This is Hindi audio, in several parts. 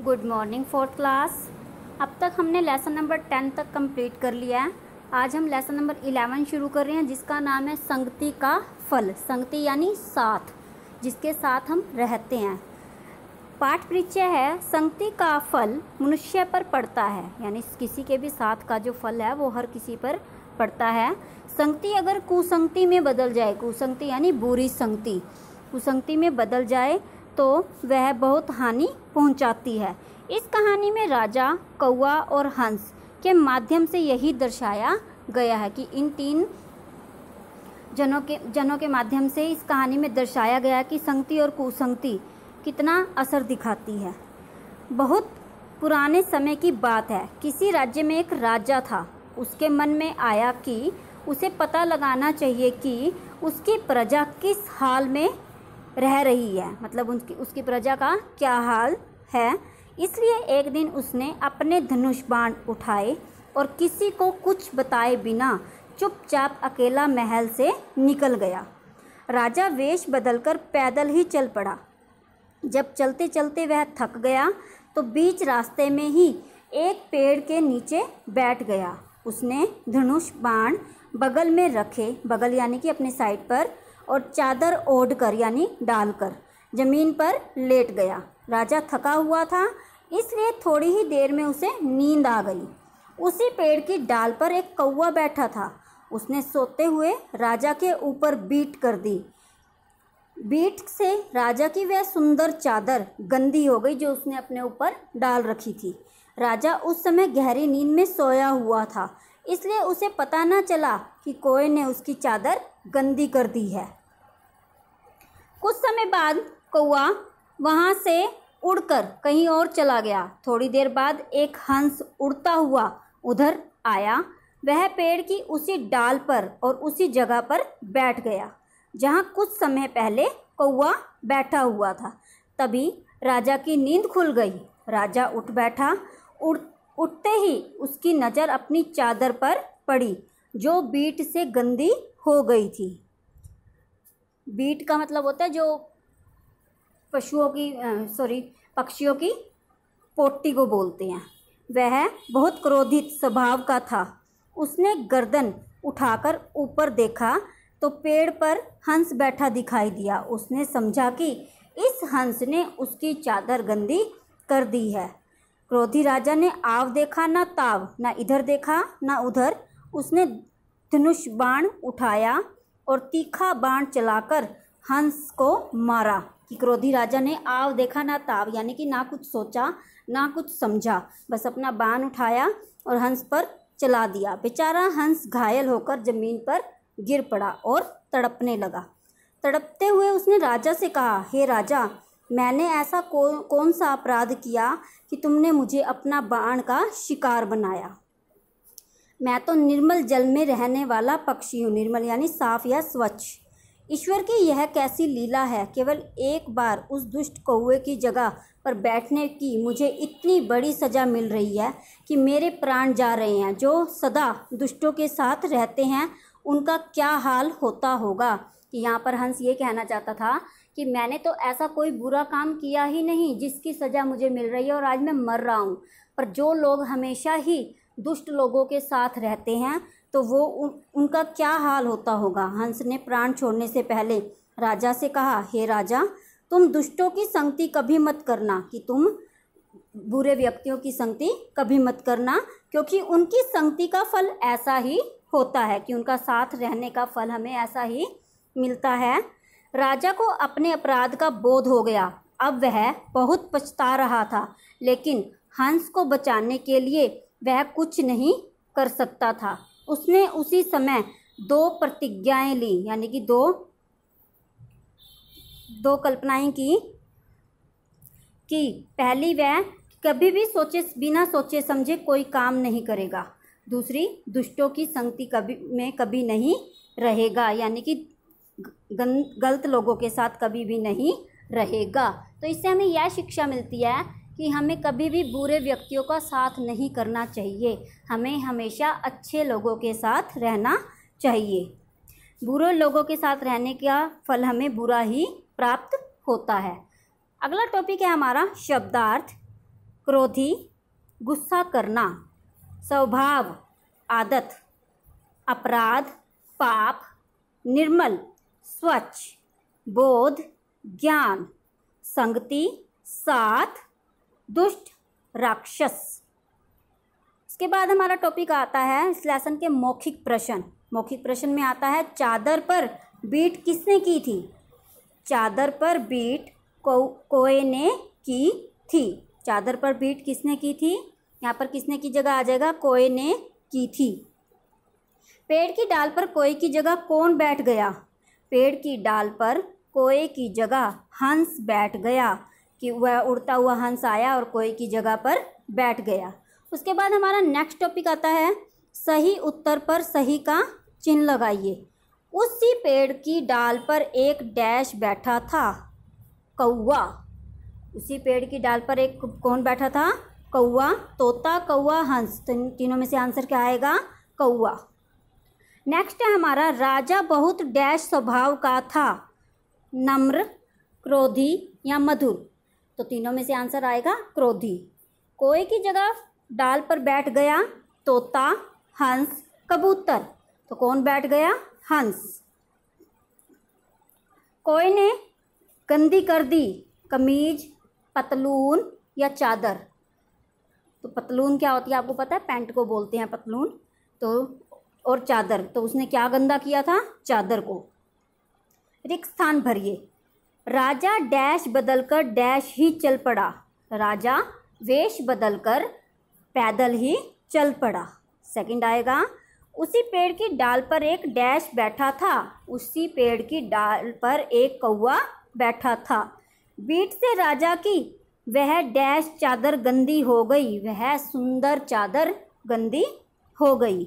Good morning fourth class. अब तक हमने लेसन नंबर 10 तक कंप्लीट कर लिया है। आज हम लेसन नंबर 11 शुरू कर रहे हैं, जिसका नाम है संगति का फल। संगति यानी साथ, जिसके साथ हम रहते हैं। पाठ परिचय है, संगति का फल मनुष्य पर पड़ता है, यानी किसी के भी साथ का जो फल है वो हर किसी पर पड़ता है। संगति अगर कुसंगति में बदल जाए, कुसंगति यानी बुरी संगति, कुसंगति में बदल जाए तो वह बहुत हानि पहुंचाती है। इस कहानी में राजा, कौवा और हंस के माध्यम से यही दर्शाया गया है कि इन तीन जनों के माध्यम से इस कहानी में दर्शाया गया है कि संगति और कुसंगति कितना असर दिखाती है। बहुत पुराने समय की बात है। किसी राज्य में एक राजा था। उसके मन में आया कि उसे पता लगाना चाहिए कि उसकी प्रजा किस हाल में रह रही है, मतलब उसकी प्रजा का क्या हाल है। इसलिए एक दिन उसने अपने धनुष बाण उठाए और किसी को कुछ बताए बिना चुपचाप अकेला महल से निकल गया। राजा वेश बदलकर पैदल ही चल पड़ा। जब चलते चलते वह थक गया तो बीच रास्ते में ही एक पेड़ के नीचे बैठ गया। उसने धनुष बाण बगल में रखे, बगल यानी कि अपने साइड पर, और चादर ओढ़कर यानी डालकर जमीन पर लेट गया। राजा थका हुआ था, इसलिए थोड़ी ही देर में उसे नींद आ गई। उसी पेड़ की डाल पर एक कौवा बैठा था। उसने सोते हुए राजा के ऊपर बीट कर दी। बीट से राजा की वह सुंदर चादर गंदी हो गई जो उसने अपने ऊपर डाल रखी थी। राजा उस समय गहरी नींद में सोया हुआ था, इसलिए उसे पता न चला कि कोई ने उसकी चादर गंदी कर दी है। कुछ समय बाद कौवा वहाँ से उड़कर कहीं और चला गया। थोड़ी देर बाद एक हंस उड़ता हुआ उधर आया। वह पेड़ की उसी डाल पर और उसी जगह पर बैठ गया जहाँ कुछ समय पहले कौवा बैठा हुआ था। तभी राजा की नींद खुल गई। राजा उठ बैठा। उठते ही उसकी नज़र अपनी चादर पर पड़ी जो बीट से गंदी हो गई थी। बीट का मतलब होता है जो पक्षियों की पोटी को बोलते हैं। वह बहुत क्रोधित स्वभाव का था। उसने गर्दन उठाकर ऊपर देखा तो पेड़ पर हंस बैठा दिखाई दिया। उसने समझा कि इस हंस ने उसकी चादर गंदी कर दी है। क्रोधी राजा ने आव देखा ना ताव, ना इधर देखा ना उधर। उसने धनुष बाण उठाया और तीखा बाण चलाकर हंस को मारा। कि क्रोधी राजा ने आव देखा ना ताव, यानी कि ना कुछ सोचा ना कुछ समझा, बस अपना बाण उठाया और हंस पर चला दिया। बेचारा हंस घायल होकर जमीन पर गिर पड़ा और तड़पने लगा। तड़पते हुए उसने राजा से कहा, हे राजा, मैंने ऐसा कौन सा अपराध किया कि तुमने मुझे अपना बाण का शिकार बनाया। मैं तो निर्मल जल में रहने वाला पक्षी हूँ। निर्मल यानी साफ या स्वच्छ। ईश्वर की यह कैसी लीला है, केवल एक बार उस दुष्ट कौवे की जगह पर बैठने की मुझे इतनी बड़ी सज़ा मिल रही है कि मेरे प्राण जा रहे हैं। जो सदा दुष्टों के साथ रहते हैं उनका क्या हाल होता होगा। कि यहाँ पर हंस ये कहना चाहता था कि मैंने तो ऐसा कोई बुरा काम किया ही नहीं जिसकी सज़ा मुझे मिल रही है और आज मैं मर रहा हूँ। पर जो लोग हमेशा ही दुष्ट लोगों के साथ रहते हैं तो वो उनका क्या हाल होता होगा। हंस ने प्राण छोड़ने से पहले राजा से कहा, हे राजा, तुम दुष्टों की संगति कभी मत करना, कि तुम बुरे व्यक्तियों की संगति कभी मत करना, क्योंकि उनकी संगति का फल ऐसा ही होता है कि उनका साथ रहने का फल हमें ऐसा ही मिलता है। राजा को अपने अपराध का बोध हो गया। अब वह बहुत पछता रहा था, लेकिन हंस को बचाने के लिए वह कुछ नहीं कर सकता था। उसने उसी समय दो प्रतिज्ञाएं ली, यानी कि दो कल्पनाएं की कि पहली, वह कभी भी बिना सोचे समझे कोई काम नहीं करेगा। दूसरी, दुष्टों की संगति कभी नहीं रहेगा, यानी कि गलत लोगों के साथ कभी भी नहीं रहेगा। तो इससे हमें यह शिक्षा मिलती है कि हमें कभी भी बुरे व्यक्तियों का साथ नहीं करना चाहिए। हमें हमेशा अच्छे लोगों के साथ रहना चाहिए। बुरे लोगों के साथ रहने का फल हमें बुरा ही प्राप्त होता है। अगला टॉपिक है हमारा शब्दार्थ। क्रोधी, गुस्सा करना, स्वभाव, आदत, अपराध, पाप, निर्मल, स्वच्छ, बोध, ज्ञान, संगति, साथ, दुष्ट, राक्षस। इसके बाद हमारा टॉपिक आता है इस लेसन के मौखिक प्रश्न। मौखिक प्रश्न में आता है चादर पर बीट किसने की थी? चादर पर बीट कोए ने की थी। चादर पर बीट किसने की थी? यहाँ पर किसने की जगह आ जाएगा? कोए ने की थी। पेड़ की डाल पर कोए की जगह कौन बैठ गया? पेड़ की डाल पर कोए की जगह हंस बैठ गया, कि वह उड़ता हुआ हंस आया और कोए की जगह पर बैठ गया। उसके बाद हमारा नेक्स्ट टॉपिक आता है सही उत्तर पर सही का चिन्ह लगाइए। उसी पेड़ की डाल पर एक डैश बैठा था, कौवा। उसी पेड़ की डाल पर एक कौन बैठा था? कौवा, तोता, कौवा, हंस। तीनों में से आंसर क्या आएगा? कौवा। नेक्स्ट है हमारा राजा बहुत डैश स्वभाव का था, नम्र, क्रोधी या मधुर। तो तीनों में से आंसर आएगा क्रोधी। कोए की जगह डाल पर बैठ गया तोता, हंस, कबूतर। तो कौन बैठ गया? हंस। कोए ने गंदी कर दी कमीज, पतलून या चादर। तो पतलून क्या होती है आपको पता है? पैंट को बोलते हैं पतलून। तो और चादर, तो उसने क्या गंदा किया था? चादर को। रिक्त स्थान भरिए। राजा डैश बदलकर डैश ही चल पड़ा। राजा वेश बदलकर पैदल ही चल पड़ा। सेकंड आएगा उसी पेड़ की डाल पर एक डैश बैठा था। उसी पेड़ की डाल पर एक कौवा बैठा था। बीट से राजा की वह डैश चादर गंदी हो गई। वह सुंदर चादर गंदी हो गई।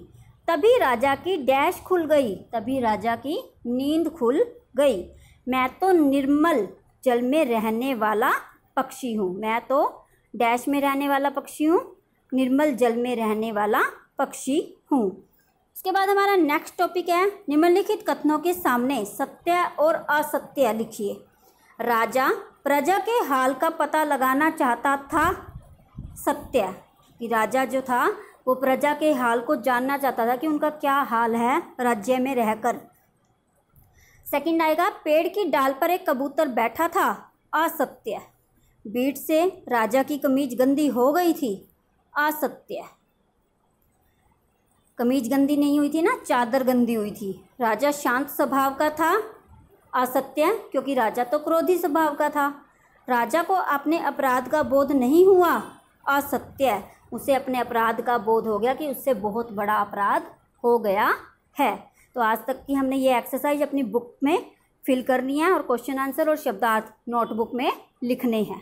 तभी राजा की डैश खुल गई। तभी राजा की नींद खुल गई। मैं तो निर्मल जल में रहने वाला पक्षी हूँ। मैं तो डैश में रहने वाला पक्षी हूँ, निर्मल जल में रहने वाला पक्षी हूँ। उसके बाद हमारा नेक्स्ट टॉपिक है निम्नलिखित कथनों के सामने सत्य और असत्य लिखिए। राजा प्रजा के हाल का पता लगाना चाहता था, सत्य। कि राजा जो था वो प्रजा के हाल को जानना चाहता था कि उनका क्या हाल है राज्य में रहकर। सेकंड आएगा पेड़ की डाल पर एक कबूतर बैठा था, असत्य। बीट से राजा की कमीज गंदी हो गई थी, असत्य। कमीज गंदी नहीं हुई थी ना, चादर गंदी हुई थी। राजा शांत स्वभाव का था, असत्य, क्योंकि राजा तो क्रोधी स्वभाव का था। राजा को अपने अपराध का बोध नहीं हुआ, असत्य। उसे अपने अपराध का बोध हो गया कि उससे बहुत बड़ा अपराध हो गया है। तो आज तक की हमने ये एक्सरसाइज अपनी बुक में फिल करनी है और क्वेश्चन आंसर और शब्दार्थ नोटबुक में लिखने हैं।